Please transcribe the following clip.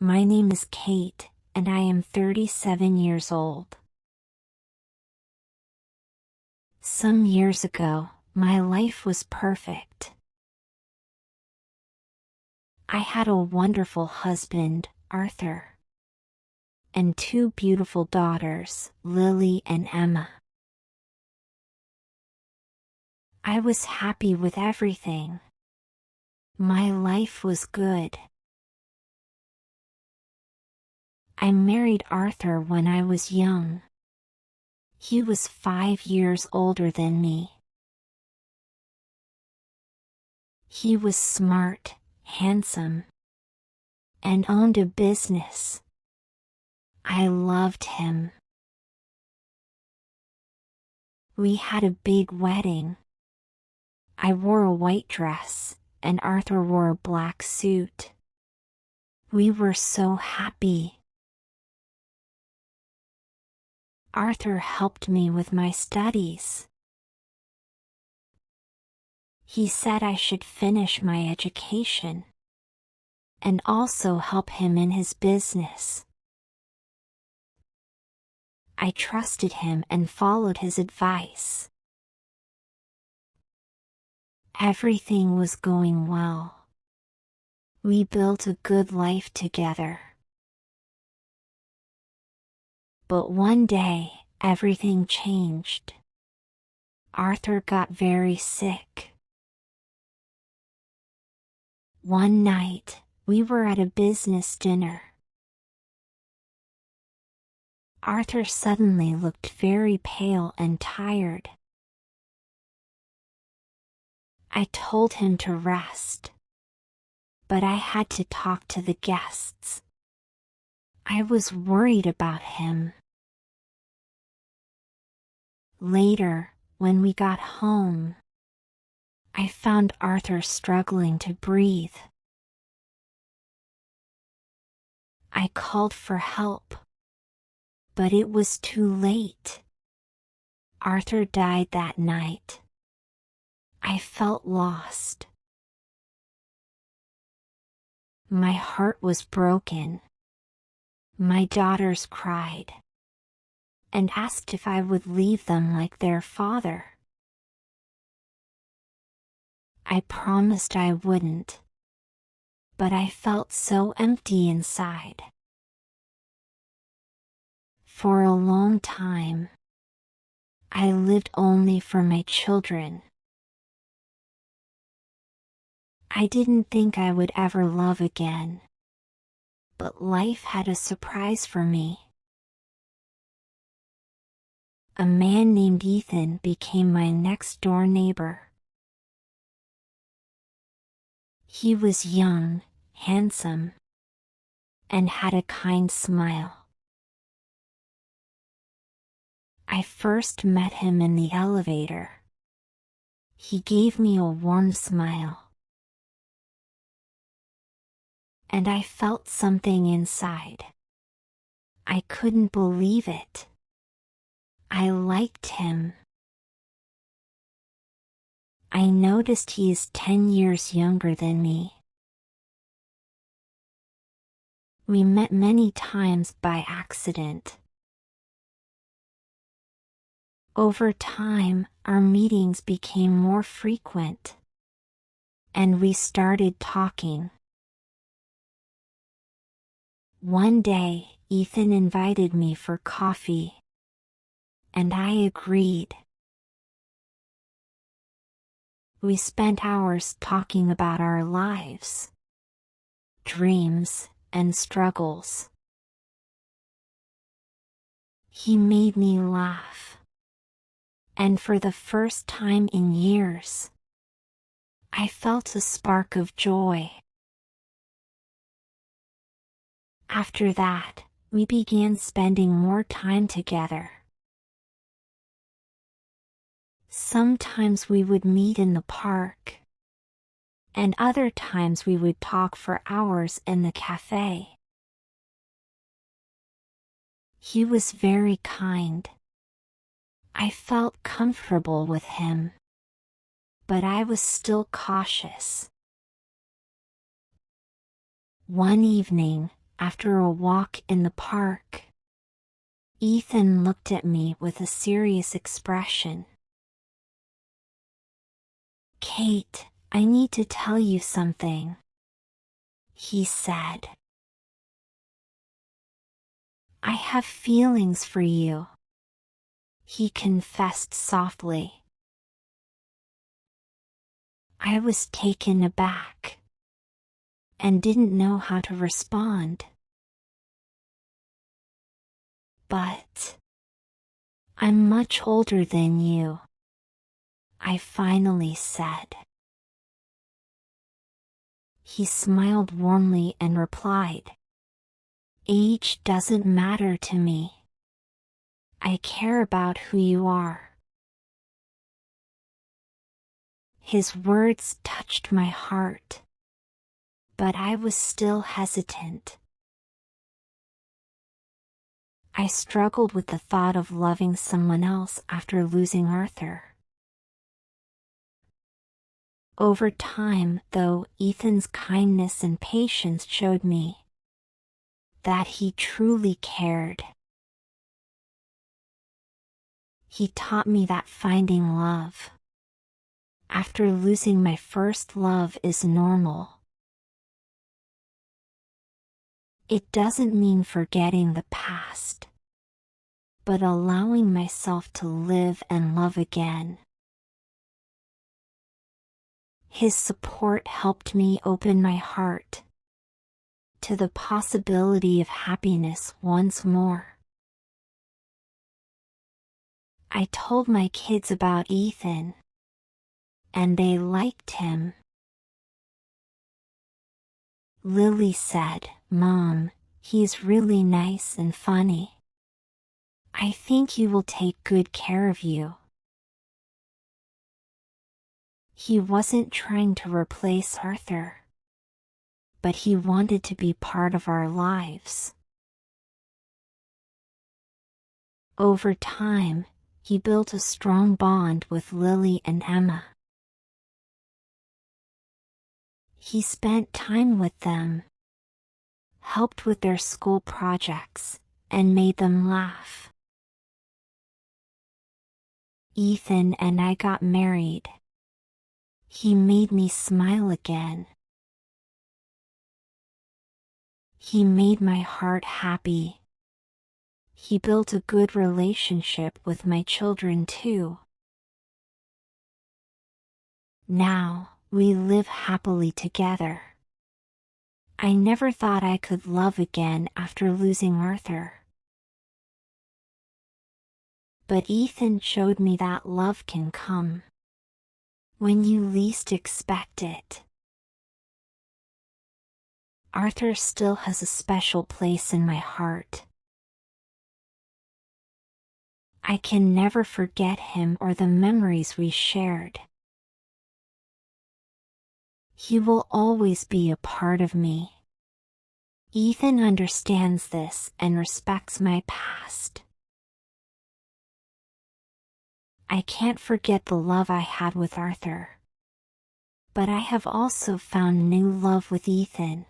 My name is Kate, and I am 37 years old. Some years ago, my life was perfect. I had a wonderful husband, Arthur, and two beautiful daughters, Lily and Emma. I was happy with everything. My life was good. I married Arthur when I was young. He was 5 years older than me. He was smart, handsome, and owned a business. I loved him. We had a big wedding. I wore a white dress, and Arthur wore a black suit. We were so happy. Arthur helped me with my studies. He said I should finish my education and also help him in his business. I trusted him and followed his advice. Everything was going well. We built a good life together. But one day, everything changed. Arthur got very sick. One night, we were at a business dinner. Arthur suddenly looked very pale and tired. I told him to rest, but I had to talk to the guests. I was worried about him. Later, when we got home, I found Arthur struggling to breathe. I called for help, but it was too late. Arthur died that night. I felt lost. My heart was broken. My daughters cried and asked if I would leave them like their father. I promised I wouldn't, but I felt so empty inside. For a long time, I lived only for my children. I didn't think I would ever love again, but life had a surprise for me. A man named Ethan became my next-door neighbor. He was young, handsome, and had a kind smile. I first met him in the elevator. He gave me a warm smile, and I felt something inside. I couldn't believe it. I liked him. I noticed he is 10 years younger than me. We met many times by accident. Over time, our meetings became more frequent, and we started talking. One day, Ethan invited me for coffee, and I agreed. We spent hours talking about our lives, dreams, and struggles. He made me laugh, and for the first time in years, I felt a spark of joy. After that, we began spending more time together. Sometimes we would meet in the park, and other times we would talk for hours in the cafe. He was very kind. I felt comfortable with him, but I was still cautious. One evening, after a walk in the park. Ethan looked at me with a serious expression. "Kate, I need to tell you something," he said. "I have feelings for you," he confessed softly. I was taken aback and didn't know how to respond. "But I'm much older than you," I finally said. He smiled warmly and replied, "Age doesn't matter to me. I care about who you are." His words touched my heart, but I was still hesitant. I struggled with the thought of loving someone else after losing Arthur. Over time, though, Ethan's kindness and patience showed me that he truly cared. He taught me that finding love after losing my first love is normal. It doesn't mean forgetting the past, but allowing myself to live and love again. His support helped me open my heart to the possibility of happiness once more. I told my kids about Ethan, and they liked him. Lily said, "Mom, he's really nice and funny. I think he will take good care of you." He wasn't trying to replace Arthur, but he wanted to be part of our lives. Over time, he built a strong bond with Lily and Emma. He spent time with them, helped with their school projects, and made them laugh. Ethan and I got married. He made me smile again. He made my heart happy. He built a good relationship with my children too. Now, we live happily together. I never thought I could love again after losing Arthur. But Ethan showed me that love can come when you least expect it. Arthur still has a special place in my heart. I can never forget him or the memories we shared. He will always be a part of me. Ethan understands this and respects my past. I can't forget the love I had with Arthur, but I have also found new love with Ethan.